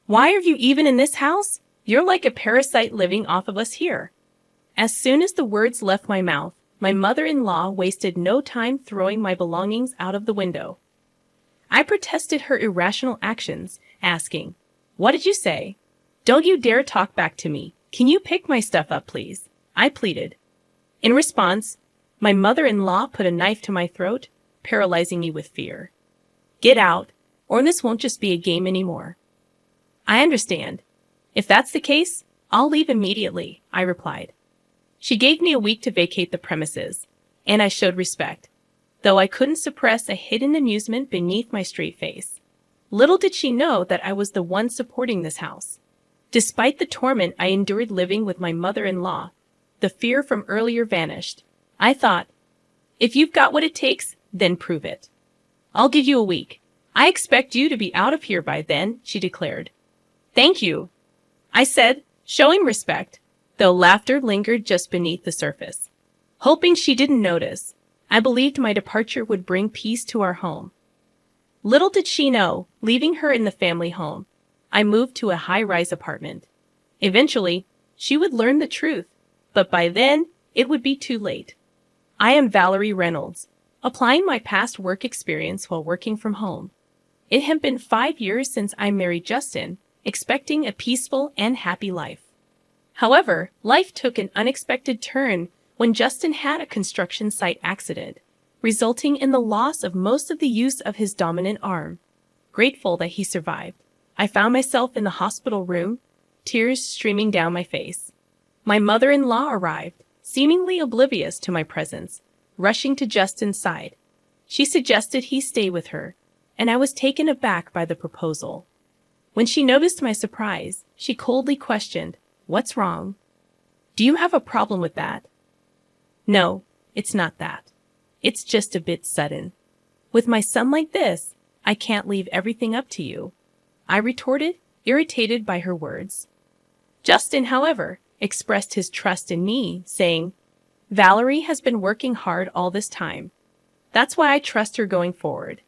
Why are you even in this house? You're like a parasite living off of us here. As soon as the words left my mouth, my mother-in-law wasted no time throwing my belongings out of the window. I protested her irrational actions, asking, "What did you say? Don't you dare talk back to me. Can you pick my stuff up, please?" I pleaded. In response, my mother-in-law put a knife to my throat, paralyzing me with fear. "Get out, or this won't just be a game anymore." "I understand. If that's the case, I'll leave immediately," I replied. She gave me a week to vacate the premises, and I showed respect, though I couldn't suppress a hidden amusement beneath my straight face. Little did she know that I was the one supporting this house. Despite the torment I endured living with my mother-in-law, the fear from earlier vanished. I thought, if you've got what it takes, then prove it. "I'll give you a week. I expect you to be out of here by then," she declared. "Thank you," I said, showing respect, though laughter lingered just beneath the surface. Hoping she didn't notice, I believed my departure would bring peace to our home. Little did she know, leaving her in the family home, I moved to a high-rise apartment. Eventually, she would learn the truth, but by then, it would be too late. I am Valerie Reynolds, applying my past work experience while working from home. It had been 5 years since I married Justin, expecting a peaceful and happy life. However, life took an unexpected turn when Justin had a construction site accident, resulting in the loss of most of the use of his dominant arm. Grateful that he survived, I found myself in the hospital room, tears streaming down my face. My mother-in-law arrived, seemingly oblivious to my presence, rushing to Justin's side. She suggested he stay with her, and I was taken aback by the proposal. When she noticed my surprise, she coldly questioned, "What's wrong? Do you have a problem with that?" "No, it's not that. It's just a bit sudden. With my son like this, I can't leave everything up to you," I retorted, irritated by her words. Justin, however, expressed his trust in me, saying, "Valerie has been working hard all this time. That's why I trust her going forward."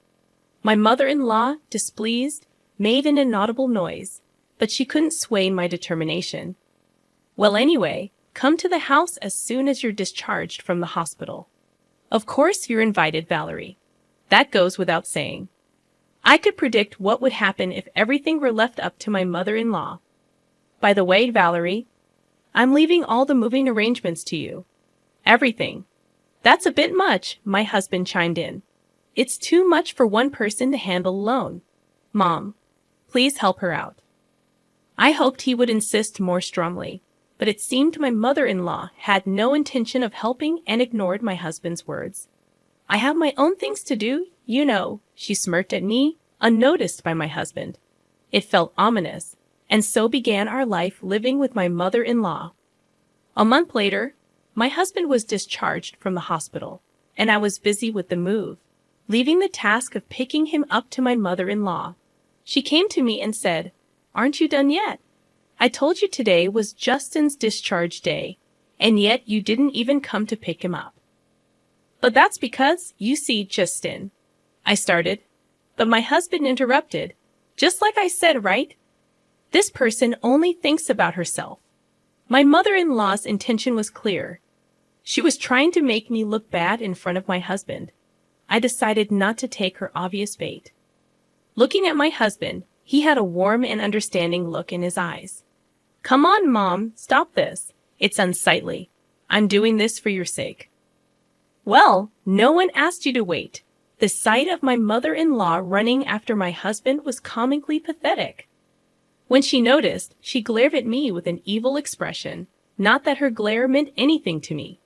My mother-in-law, displeased, made an inaudible noise, but she couldn't sway my determination. "Well, anyway, come to the house as soon as you're discharged from the hospital. Of course you're invited, Valerie. That goes without saying." I could predict what would happen if everything were left up to my mother-in-law. "By the way, Valerie, I'm leaving all the moving arrangements to you." "Everything." "That's a bit much," my husband chimed in. "It's too much for one person to handle alone. Mom, please help her out." I hoped he would insist more strongly, but it seemed my mother-in-law had no intention of helping and ignored my husband's words. "I have my own things to do, you know," she smirked at me, unnoticed by my husband. It felt ominous, and so began our life living with my mother-in-law. A month later, my husband was discharged from the hospital, and I was busy with the move, leaving the task of picking him up to my mother-in-law. She came to me and said, "Aren't you done yet? I told you today was Justin's discharge day, and yet you didn't even come to pick him up." "But that's because, you see, Justin," I started, but my husband interrupted. "Just like I said, right? This person only thinks about herself." My mother-in-law's intention was clear. She was trying to make me look bad in front of my husband. I decided not to take her obvious bait. Looking at my husband, he had a warm and understanding look in his eyes. "Come on, Mom, stop this. It's unsightly. I'm doing this for your sake." "Well, no one asked you to wait." The sight of my mother-in-law running after my husband was comically pathetic. When she noticed, she glared at me with an evil expression, not that her glare meant anything to me.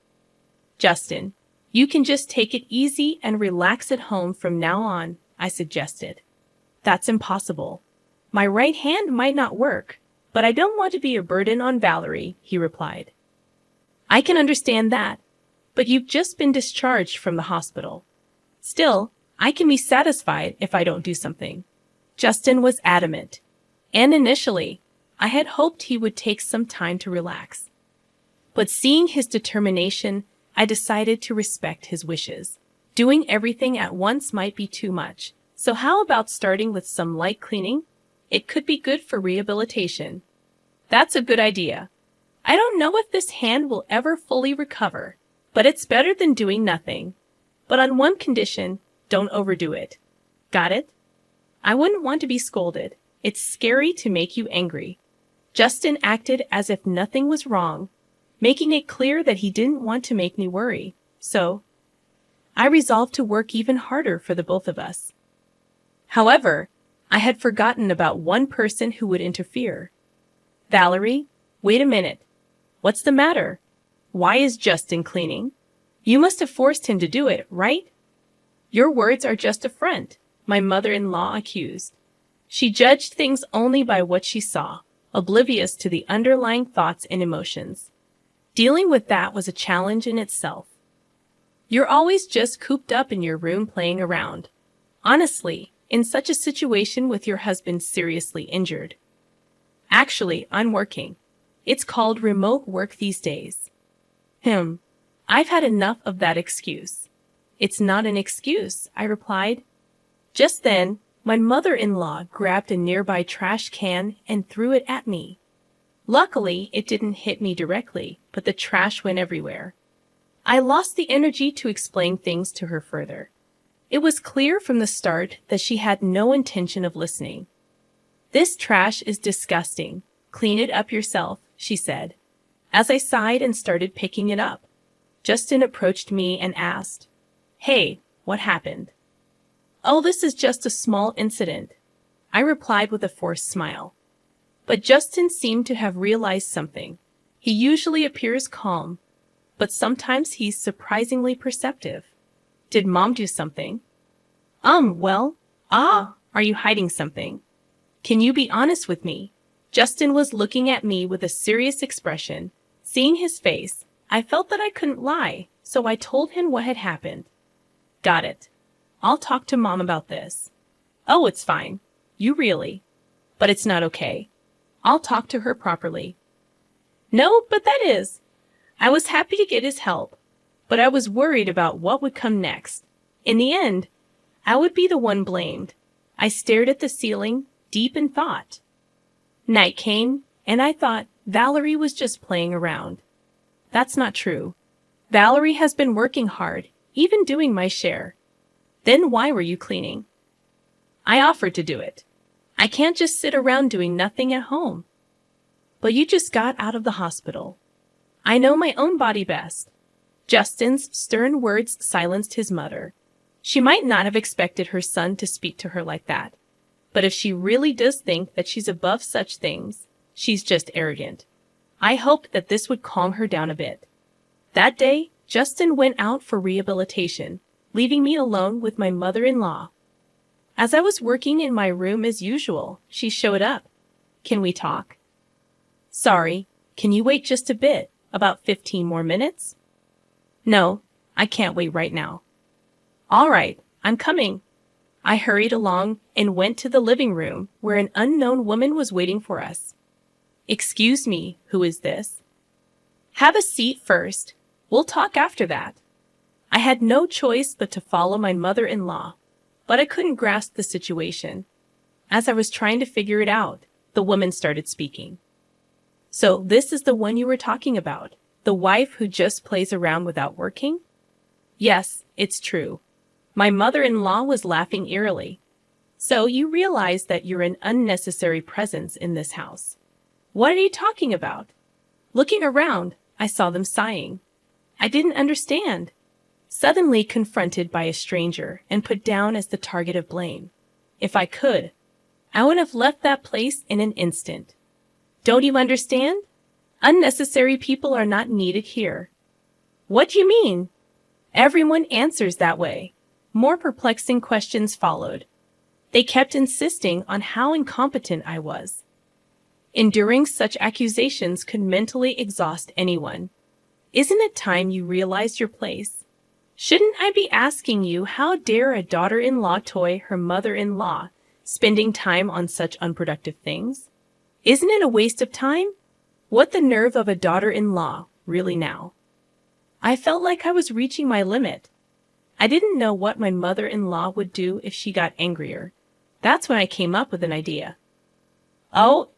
"Justin, you can just take it easy and relax at home from now on," I suggested. "That's impossible. My right hand might not work, but I don't want to be a burden on Valerie," he replied. "I can understand that, but you've just been discharged from the hospital. Still, I can be satisfied if I don't do something." Justin was adamant, and initially, I had hoped he would take some time to relax. But seeing his determination, I decided to respect his wishes. Doing everything at once might be too much, so how about starting with some light cleaning? It could be good for rehabilitation. That's a good idea. I don't know if this hand will ever fully recover, but it's better than doing nothing. But on one condition, don't overdo it. Got it? I wouldn't want to be scolded. It's scary to make you angry. Justin acted as if nothing was wrong, making it clear that he didn't want to make me worry. So, I resolved to work even harder for the both of us. However, I had forgotten about one person who would interfere. Valerie, wait a minute. What's the matter? Why is Justin cleaning? You must have forced him to do it, right? Your words are just a front, my mother-in-law accused. She judged things only by what she saw, oblivious to the underlying thoughts and emotions. Dealing with that was a challenge in itself. You're always just cooped up in your room playing around. Honestly, in such a situation with your husband seriously injured. Actually, I'm working. It's called remote work these days. I've had enough of that excuse. It's not an excuse, I replied. Just then, my mother-in-law grabbed a nearby trash can and threw it at me. Luckily, it didn't hit me directly, but the trash went everywhere. I lost the energy to explain things to her further. It was clear from the start that she had no intention of listening. This trash is disgusting. Clean it up yourself, she said. As I sighed and started picking it up, Justin approached me and asked, "Hey, what happened?" "Oh, this is just a small incident," I replied with a forced smile. But Justin seemed to have realized something. He usually appears calm, but sometimes he's surprisingly perceptive. "Did Mom do something?" Are you hiding something? Can you be honest with me?" Justin was looking at me with a serious expression. Seeing his face, I felt that I couldn't lie, so I told him what had happened. "Got it. I'll talk to Mom about this." "Oh, it's fine. You really. But it's not okay. I'll talk to her properly." "No, but that is." I was happy to get his help, but I was worried about what would come next. In the end, I would be the one blamed. I stared at the ceiling, deep in thought. Night came, and I thought Valerie was just playing around. That's not true. Valerie has been working hard, even doing my share. Then why were you cleaning? I offered to do it. I can't just sit around doing nothing at home. But you just got out of the hospital. I know my own body best. Justin's stern words silenced his mother. She might not have expected her son to speak to her like that. But if she really does think that she's above such things, she's just arrogant. I hoped that this would calm her down a bit. That day, Justin went out for rehabilitation, leaving me alone with my mother-in-law. As I was working in my room as usual, she showed up. "Can we talk?" "Sorry, can you wait just a bit, about 15 more minutes?" "No, I can't wait right now." "All right, I'm coming." I hurried along and went to the living room where an unknown woman was waiting for us. "Excuse me, who is this?" "Have a seat first. We'll talk after that." I had no choice but to follow my mother-in-law, but I couldn't grasp the situation. As I was trying to figure it out, the woman started speaking. "So this is the one you were talking about, the wife who just plays around without working?" "Yes, it's true." My mother-in-law was laughing eerily. "So you realize that you're an unnecessary presence in this house." "What are you talking about?" Looking around, I saw them sighing. I didn't understand. Suddenly confronted by a stranger and put down as the target of blame. If I could, I would have left that place in an instant. "Don't you understand? Unnecessary people are not needed here." "What do you mean?" Everyone answers that way. More perplexing questions followed. They kept insisting on how incompetent I was. Enduring such accusations could mentally exhaust anyone. Isn't it time you realized your place? Shouldn't I be asking you how dare a daughter-in-law toy her mother-in-law, spending time on such unproductive things? Isn't it a waste of time? What the nerve of a daughter-in-law, really now? I felt like I was reaching my limit. I didn't know what my mother-in-law would do if she got angrier. That's when I came up with an idea. Oh,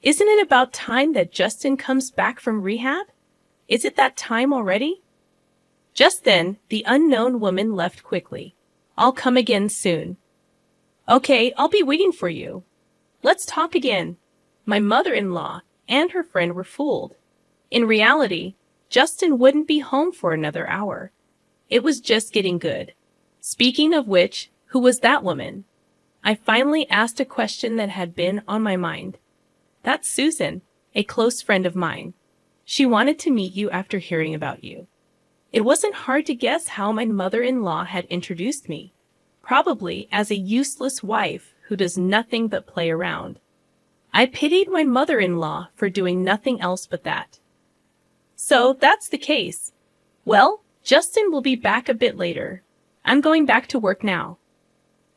isn't it about time that Justin comes back from rehab? Is it that time already? Just then, the unknown woman left quickly. I'll come again soon. Okay, I'll be waiting for you. Let's talk again. My mother-in-law and her friend were fooled. In reality, Justin wouldn't be home for another hour. It was just getting good. Speaking of which, who was that woman? I finally asked a question that had been on my mind. That's Susan, a close friend of mine. She wanted to meet you after hearing about you. It wasn't hard to guess how my mother-in-law had introduced me. Probably as a useless wife who does nothing but play around. I pitied my mother-in-law for doing nothing else but that. So that's the case. Well, Justin will be back a bit later. I'm going back to work now.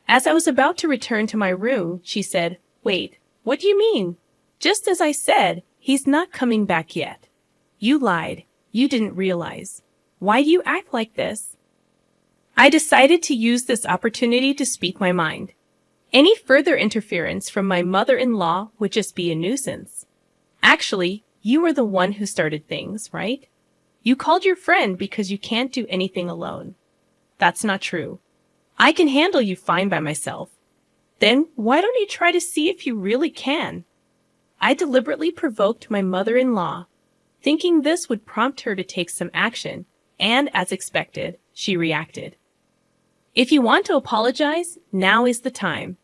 As I was about to return to my room, she said, Wait, what do you mean? Just as I said, he's not coming back yet. You lied. You didn't realize. Why do you act like this? I decided to use this opportunity to speak my mind. Any further interference from my mother-in-law would just be a nuisance. Actually, you were the one who started things, right? You called your friend because you can't do anything alone. That's not true. I can handle you fine by myself. Then why don't you try to see if you really can? I deliberately provoked my mother-in-law, thinking this would prompt her to take some action, and as expected, she reacted. If you want to apologize, now is the time.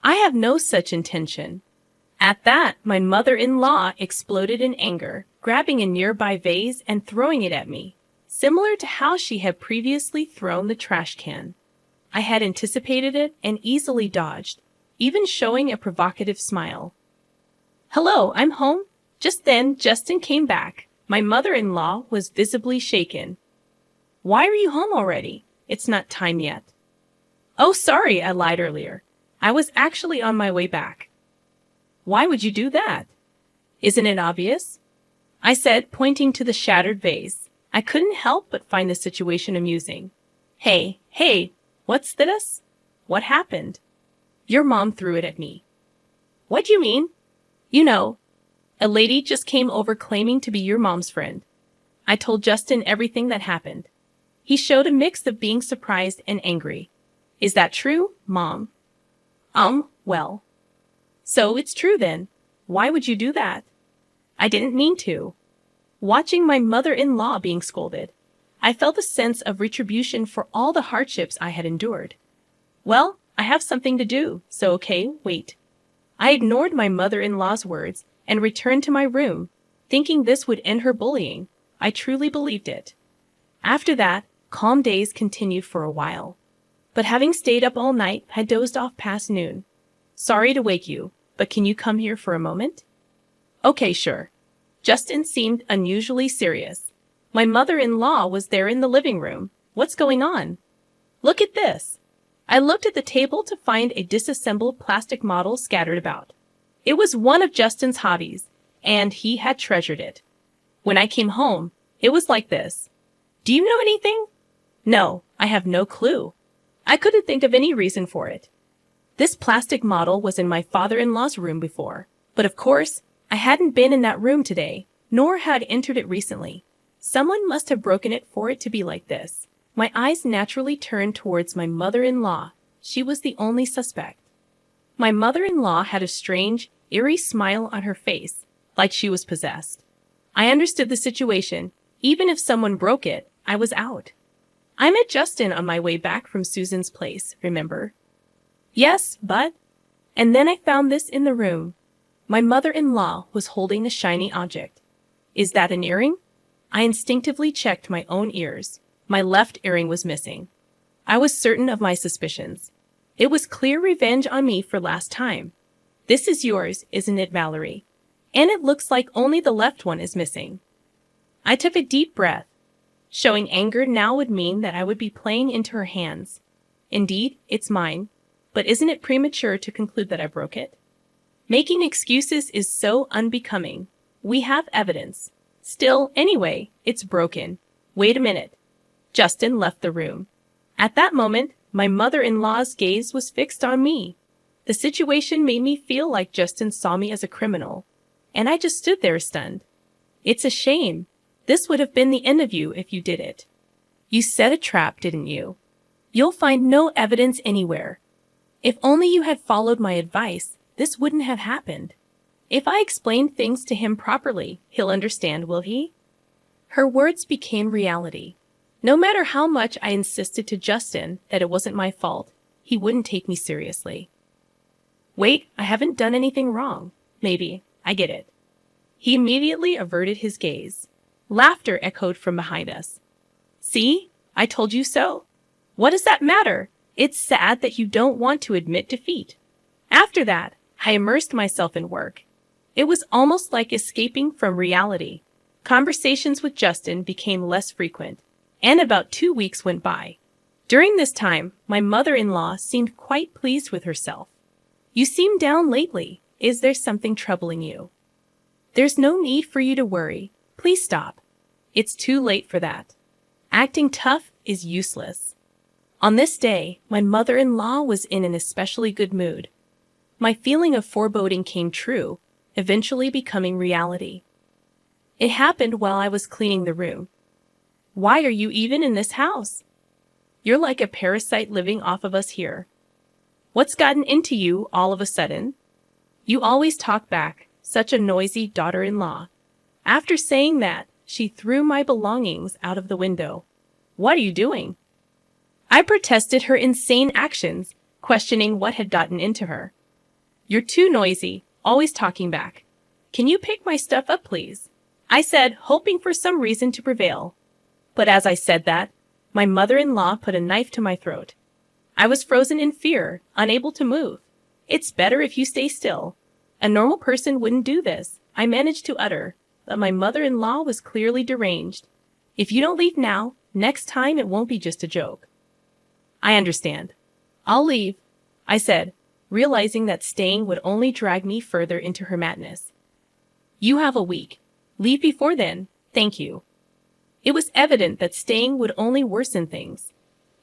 I have no such intention. At that, my mother-in-law exploded in anger, grabbing a nearby vase and throwing it at me, similar to how she had previously thrown the trash can. I had anticipated it and easily dodged, even showing a provocative smile. Hello, I'm home. Just then, Justin came back. My mother-in-law was visibly shaken. Why are you home already? It's not time yet. Oh, sorry, I lied earlier. I was actually on my way back. Why would you do that? Isn't it obvious? I said, pointing to the shattered vase. I couldn't help but find the situation amusing. Hey, what's this? What happened? Your mom threw it at me. What do you mean? You know, a lady just came over claiming to be your mom's friend. I told Justin everything that happened. He showed a mix of being surprised and angry. Is that true, Mom? Well. So it's true then. Why would you do that? I didn't mean to. Watching my mother-in-law being scolded, I felt a sense of retribution for all the hardships I had endured. Well, I have something to do, so okay, wait. I ignored my mother-in-law's words and returned to my room, thinking this would end her bullying. I truly believed it. After that, calm days continued for a while. But having stayed up all night, I dozed off past noon. Sorry to wake you, but can you come here for a moment? Okay, sure. Justin seemed unusually serious. My mother-in-law was there in the living room. What's going on? Look at this. I looked at the table to find a disassembled plastic model scattered about. It was one of Justin's hobbies, and he had treasured it. When I came home, it was like this. Do you know anything? No, I have no clue. I couldn't think of any reason for it. This plastic model was in my father-in-law's room before, but of course, I hadn't been in that room today, nor had entered it recently. Someone must have broken it for it to be like this. My eyes naturally turned towards my mother-in-law. She was the only suspect. My mother-in-law had a strange, eerie smile on her face, like she was possessed. I understood the situation. Even if someone broke it, I was out. I met Justin on my way back from Susan's place, remember? Yes, but... And then I found this in the room. My mother-in-law was holding a shiny object. Is that an earring? I instinctively checked my own ears. My left earring was missing. I was certain of my suspicions. It was clear revenge on me for last time. This is yours, isn't it, Valerie? And it looks like only the left one is missing. I took a deep breath. Showing anger now would mean that I would be playing into her hands. Indeed, it's mine. But isn't it premature to conclude that I broke it? Making excuses is so unbecoming. We have evidence. Still, anyway, it's broken. Wait a minute. Justin left the room. At that moment, my mother-in-law's gaze was fixed on me. The situation made me feel like Justin saw me as a criminal, and I just stood there stunned. It's a shame. This would have been the end of you if you did it. You set a trap, didn't you? You'll find no evidence anywhere. If only you had followed my advice, this wouldn't have happened. If I explain things to him properly, he'll understand, will he? Her words became reality. No matter how much I insisted to Justin that it wasn't my fault, he wouldn't take me seriously. Wait, I haven't done anything wrong. Maybe. I get it. He immediately averted his gaze. Laughter echoed from behind us. See? I told you so. What does that matter? It's sad that you don't want to admit defeat. After that, I immersed myself in work. It was almost like escaping from reality. Conversations with Justin became less frequent, and about 2 weeks went by. During this time, my mother-in-law seemed quite pleased with herself. You seem down lately. Is there something troubling you? There's no need for you to worry. Please stop. It's too late for that. Acting tough is useless. On this day, my mother-in-law was in an especially good mood. My feeling of foreboding came true, eventually becoming reality. It happened while I was cleaning the room. Why are you even in this house? You're like a parasite living off of us here. What's gotten into you all of a sudden? You always talk back, such a noisy daughter-in-law. After saying that, she threw my belongings out of the window. What are you doing? I protested her insane actions, questioning what had gotten into her. You're too noisy, always talking back. Can you pick my stuff up, please? I said, hoping for some reason to prevail. But as I said that, my mother-in-law put a knife to my throat. I was frozen in fear, unable to move. It's better if you stay still. A normal person wouldn't do this, I managed to utter, but my mother-in-law was clearly deranged. If you don't leave now, next time it won't be just a joke. I understand. I'll leave, I said, realizing that staying would only drag me further into her madness. You have a week. Leave before then, thank you. It was evident that staying would only worsen things.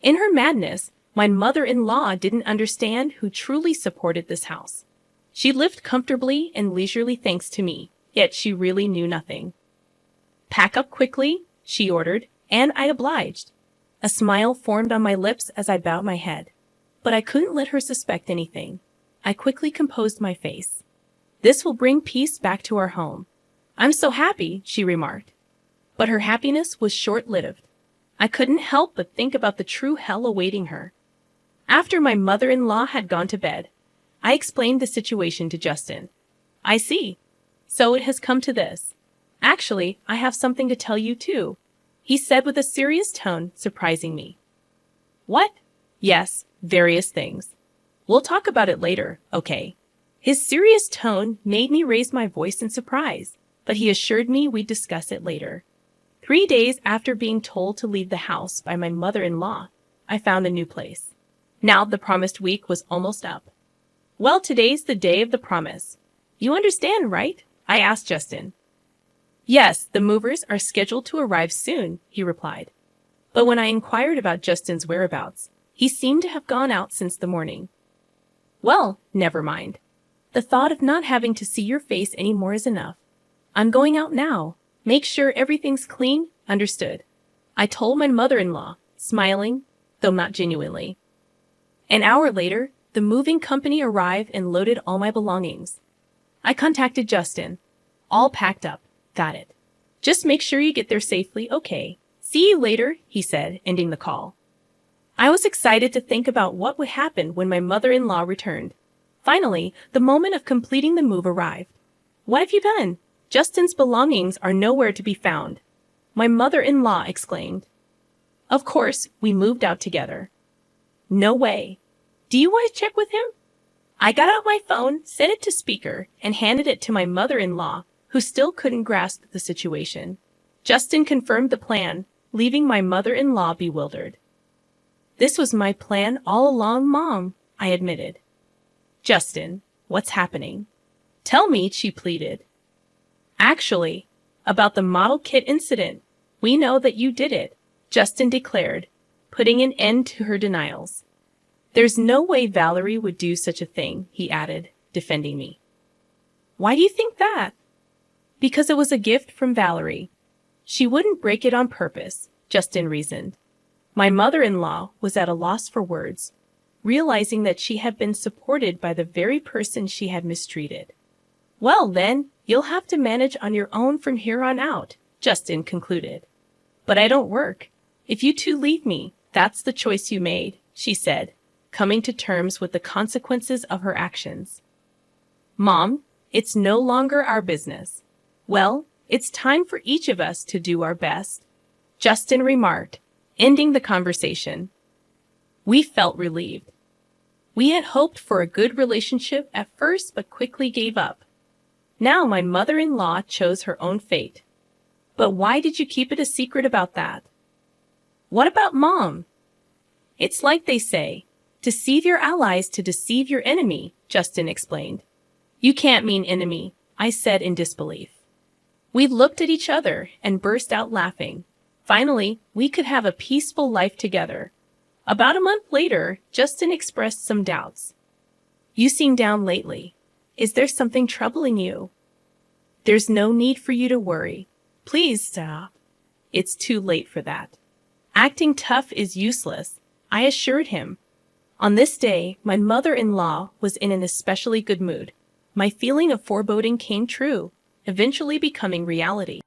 In her madness, my mother-in-law didn't understand who truly supported this house. She lived comfortably and leisurely thanks to me, yet she really knew nothing. Pack up quickly, she ordered, and I obliged. A smile formed on my lips as I bowed my head. But I couldn't let her suspect anything. I quickly composed my face. This will bring peace back to our home. I'm so happy, she remarked. But her happiness was short-lived. I couldn't help but think about the true hell awaiting her. After my mother-in-law had gone to bed, I explained the situation to Justin. I see. So it has come to this. Actually, I have something to tell you too, he said with a serious tone, surprising me. What? Yes, various things. We'll talk about it later, okay? His serious tone made me raise my voice in surprise, but he assured me we'd discuss it later. 3 days after being told to leave the house by my mother-in-law, I found a new place. Now the promised week was almost up. Well, today's the day of the promise. You understand, right? I asked Justin. Yes, the movers are scheduled to arrive soon, he replied. But when I inquired about Justin's whereabouts, he seemed to have gone out since the morning. Well, never mind. The thought of not having to see your face anymore is enough. I'm going out now. Make sure everything's clean, understood? I told my mother-in-law, smiling, though not genuinely. An hour later, the moving company arrived and loaded all my belongings. I contacted Justin. All packed up. Got it. Just make sure you get there safely, okay? See you later, he said, ending the call. I was excited to think about what would happen when my mother-in-law returned. Finally, the moment of completing the move arrived. What have you done? Justin's belongings are nowhere to be found. My mother-in-law exclaimed. Of course, we moved out together. No way. Do you want to check with him? I got out my phone, set it to speaker, and handed it to my mother-in-law, who still couldn't grasp the situation. Justin confirmed the plan, leaving my mother-in-law bewildered. This was my plan all along, Mom, I admitted. Justin, what's happening? Tell me, she pleaded. Actually, about the model kit incident, we know that you did it, Justin declared, putting an end to her denials. There's no way Valerie would do such a thing, he added, defending me. Why do you think that? Because it was a gift from Valerie. She wouldn't break it on purpose, Justin reasoned. My mother-in-law was at a loss for words, realizing that she had been supported by the very person she had mistreated. Well then, you'll have to manage on your own from here on out, Justin concluded. But I don't work. If you two leave me, that's the choice you made, she said, coming to terms with the consequences of her actions. Mom, it's no longer our business. Well, it's time for each of us to do our best, Justin remarked, ending the conversation. We felt relieved. We had hoped for a good relationship at first but quickly gave up. Now my mother-in-law chose her own fate. But why did you keep it a secret about that? What about Mom? It's like they say, deceive your allies to deceive your enemy, Justin explained. You can't mean enemy, I said in disbelief. We looked at each other and burst out laughing. Finally, we could have a peaceful life together. About a month later, Justin expressed some doubts. You seem down lately. Is there something troubling you? There's no need for you to worry. Please stop. It's too late for that. Acting tough is useless, I assured him. On this day, my mother-in-law was in an especially good mood. My feeling of foreboding came true, eventually becoming reality.